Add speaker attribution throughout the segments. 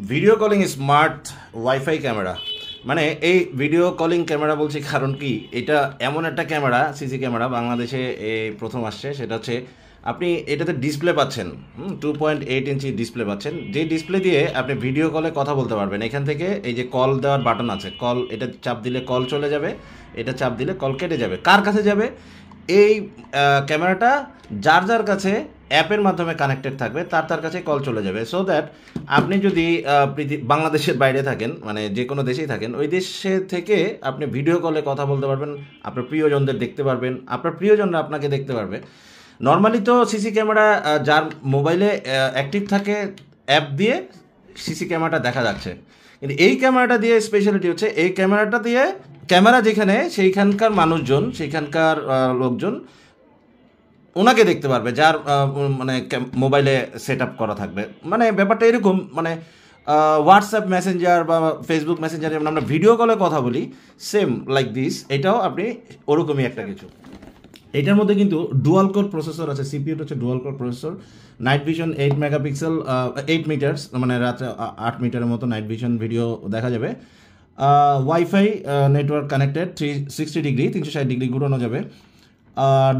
Speaker 1: video calling smart wifi camera মানে এই video calling camera বলছি কারণ কি এটা এমন একটা ক্যামেরা সিসি ক্যামেরা বাংলাদেশে এই প্রথম আসছে সেটা হচ্ছে আপনি এটাতে ডিসপ্লে পাচ্ছেন 2.8 ইঞ্চি ডিসপ্লে পাচ্ছেন যে ডিসপ্লে দিয়ে আপনি ভিডিও কলে কথা বলতে পারবেন এখান থেকে এই যে কল দেওয়ার বাটন আছে কল এটা চাপ দিলে কল চলে যাবে এটা চাপ দিলে কল কেটে যাবে কার কাছে যাবে এই ক্যামেরাটা যার কাছে অ্যাপের মাধ্যমে কানেক্টেড থাকবে তার কাছে কল চলে যাবে সো দ্যাট আপনি যদি বাংলাদেশের বাইরে থাকেন মানে যে কোনো দেশেই থাকেন ওই দেশে থেকে আপনি ভিডিও কলে কথা বলতে পারবেন আপনার প্রিয়জনদের দেখতে পারবেন আপনার প্রিয়জনরা আপনাকে দেখতে পারবে নর্মালি তো সিসি ক্যামেরা যার মোবাইলে অ্যাক্টিভ থাকে অ্যাপ দিয়ে সিসি ক্যামেরাটা দেখা যাচ্ছে কিন্তু এই ক্যামেরাটা দিয়ে স্পেশালিটি হচ্ছে এই ক্যামেরাটা দিয়ে ক্যামেরা যেখানে সেইখানকার মানুষজন সেইখানকার লোকজন ওনাকে দেখতে পারবে যার মানে মোবাইলে সেট আপ করা থাকবে মানে ব্যাপারটা এরকম মানে হোয়াটসঅ্যাপ মেসেঞ্জার বা ফেসবুক মেসেঞ্জারে যেমন আমরা ভিডিও কলে কথা বলি সেম লাইক দিস এটাও আপনি ওরকমই একটা কিছু এটার মধ্যে কিন্তু ডুয়াল কোর প্রসেসর আছে সিপিইউটা হচ্ছে dual core processor night vision 8 megapixel 8 meters মানে রাতে 8 মিটারের মতো নাইট ভিশন ভিডিও দেখা যাবে wifi network connected 360 degree 360 degree ঘুরানো যাবে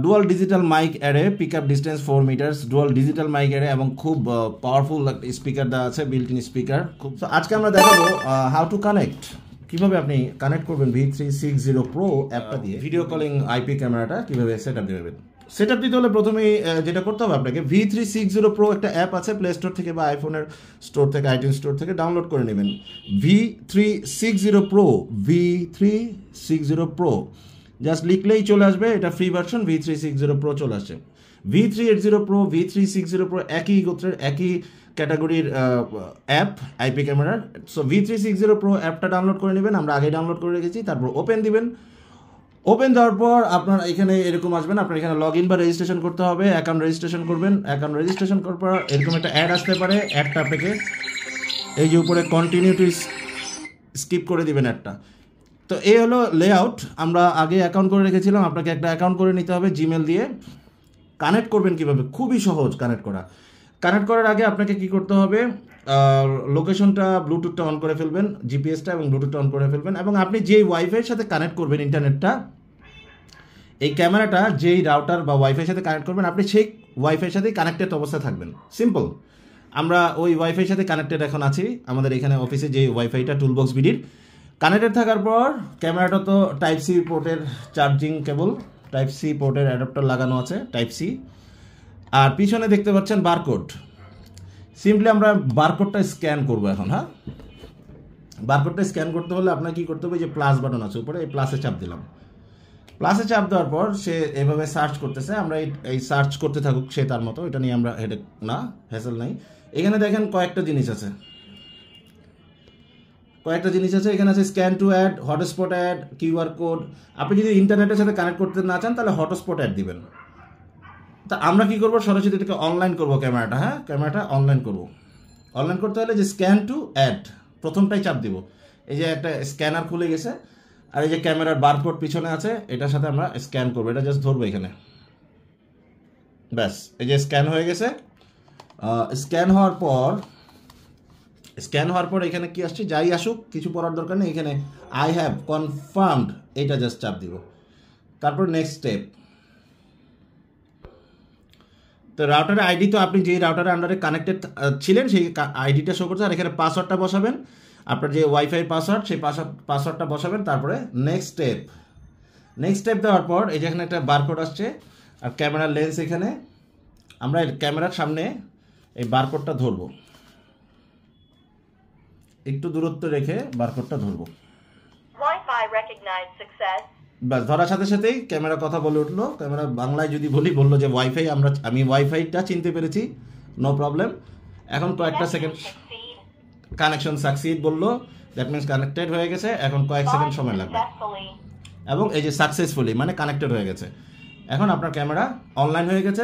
Speaker 1: dual digital mic array pick up distance 4 metres dual digital mic array এবং খুব পাওয়ারফুল স্পিকার দেওয়া আছে বিল্ট ইন স্পিকার খুব আজকে আমরা দেখাবো হাউ টু কানেক্ট কিভাবে আপনি কানেক্ট করবেন V360 Pro অ্যাপটা দিয়ে ভিডিও কলিং আইপি ক্যামেরাটা কিভাবে সেটআপ দিবেন সেটআপ দিতে হলে প্রথমেই যেটা করতে হবে আপনাকে V360 Pro একটা অ্যাপ আছে প্লে স্টোর থেকে বা আইফোনের স্টোর থেকে আইটিউন স্টোর থেকে ডাউনলোড করে নেবেন V360 Pro জাস্ট লিখলেই চলে আসবে এটা ফ্রি ভার্সন V360 Pro চলে আসছে V380 Pro V360 Pro একই গোত্রের একই ক্যাটাগরির অ্যাপ আইপি ক্যামেরার সো V360 Pro অ্যাপটা ডাউনলোড করে নেবেন আমরা আগে ডাউনলোড করে রেখেছি তারপর ওপেন দিবেন ওপেন দেওয়ার পর আপনার এখানে এরকম আসবেন আপনার এখানে লগ ইন বা রেজিস্ট্রেশন করতে হবে অ্যাকাউন্ট রেজিস্ট্রেশন করবেন অ্যাকাউন্ট রেজিস্ট্রেশন করার পর এরকম একটা অ্যাড আসতে পারে অ্যাডটা আপনাকে এই যে উপরে কন্টিনিউ টু স্কিপ করে দিবেন অ্যাডটা তো এই হলো লেআউট আমরা আগে অ্যাকাউন্ট করে রেখেছিলাম আপনাকে একটা অ্যাকাউন্ট করে নিতে হবে জিমেল দিয়ে কানেক্ট করবেন কীভাবে খুবই সহজ কানেক্ট করার আগে আপনাকে কি করতে হবে লোকেশনটা ব্লুটুথটা অন করে ফেলবেন জিপিএসটা এবং ব্লুটুথটা অন করে ফেলবেন এবং আপনি যেই ওয়াইফাইয়ের সাথে কানেক্ট করবেন ইন্টারনেটটা এই ক্যামেরাটা যেই রাউটার বা ওয়াইফাইয়ের সাথে কানেক্ট করবেন আপনি সেই ওয়াইফাইয়ের সাথেই কানেক্টেড অবস্থায় থাকবেন সিম্পল আমরা ওই ওয়াইফাইয়ের সাথে কানেক্টেড এখন আছি আমাদের এখানে অফিসে যে ওয়াইফাইটা টুলবক্স বিডির কানেক্টেড থাকার পর ক্যামেরাটা তো টাইপ সি পোর্টের চার্জিং কেবল টাইপ সি পোর্টের অ্যাডাপ্টার লাগানো আছে টাইপ সি আর পিছনে দেখতে পাচ্ছেন বারকোড সিম্পলি আমরা বারকোডটা স্ক্যান করবো এখন হ্যাঁ বারকোডটা স্ক্যান করতে হলে আপনার কী করতে হবে যে প্লাস বাটন আছে উপরে এই প্লাসে চাপ দিলাম প্লাসে চাপ দেওয়ার পর সে এভাবে সার্চ করতেছে আমরা এই সার্চ করতে থাকুক সে তার মতো এটা নিয়ে আমরা হেডেক না হ্যাসেল নাই এখানে দেখেন কয়েকটা জিনিস আছে এখানে আছে scan to add hotspot add QR code আপনি যদি ইন্টারনেটের সাথে কানেক্ট করতে না চান তাহলে হটস্পট অ্যাড দিবেন তা আমরা কি করবো সরাসরি এটাকে অনলাইন করবো ক্যামেরাটা হ্যাঁ ক্যামেরাটা অনলাইন করতে হলে যে স্ক্যান টু অ্যাড প্রথমটাই চাপ দিব এই যে একটা স্ক্যানার খুলে গেছে আর এই যে ক্যামেরার বারকোড পিছনে আছে এটার সাথে আমরা স্ক্যান করবো এটা জাস্ট ধরবো এখানে ব্যাস এই যে স্ক্যান হয়ে গেছে স্ক্যান হওয়ার পর এখানে কি আসছে যাই আসুক কিছু পড়ার দরকার নেই এখানে আই হ্যাভ কনফার্মড এটা জাস্ট চাপ দিব তারপর নেক্সট স্টেপ তো রাউটারের আইডি তো আপনি যেই রাউটারের আন্ডারে কানেক্টেড ছিলেন সেই আইডিটা শো করছে আর এখানে পাসওয়ার্ডটা বসাবেন আপনার যে ওয়াইফাই পাসওয়ার্ড সেই পাসওয়ার্ডটা বসাবেন তারপরে নেক্সট স্টেপ দেওয়ার পর এই যে এখানে একটা বারকোড আসছে আর ক্যামেরার লেন্স এখানে আমরা ক্যামেরার সামনে এই বারকোডটা ধরবো একটু দূরত্ব রেখে বারকোডটা ধরবো বাস ধরার সাথে সাথেই ক্যামেরা কথা বলে উঠলো ক্যামেরা বাংলায় যদি বললো যে ওয়াইফাই আমি ওয়াইফাইটা চিনতে পেরেছি নো প্রবলেম এখন কয়েকটা সেকেন্ড কানেকশন সাকসিড বললো দ্যাট মিনস কানেক্টেড হয়ে গেছে এখন কয়েক সেকেন্ড সময় লাগবে এবং এই যে সাকসেসফুলি মানে কানেক্টেড হয়ে গেছে এখন আপনার ক্যামেরা অনলাইন হয়ে গেছে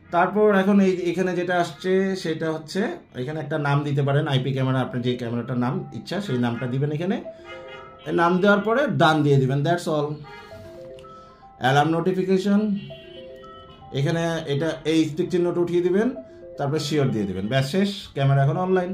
Speaker 1: তারপর এখন এখানে যেটা আসছে সেটা হচ্ছে এখানে একটা নাম দিতে পারেন আইপি ক্যামেরা আপনার যে ক্যামেরাটার নাম ইচ্ছা সেই নামটা দিবেন এখানে নাম দেওয়ার পরে ডান দিয়ে দিবেন দ্যাটস অল অ্যালার্ম নোটিফিকেশন এখানে এটা এই স্টিক চিহ্নটা উঠিয়ে দিবেন তারপরে শিওর দিয়ে দিবেন ব্যাস শেষ ক্যামেরা এখন অনলাইন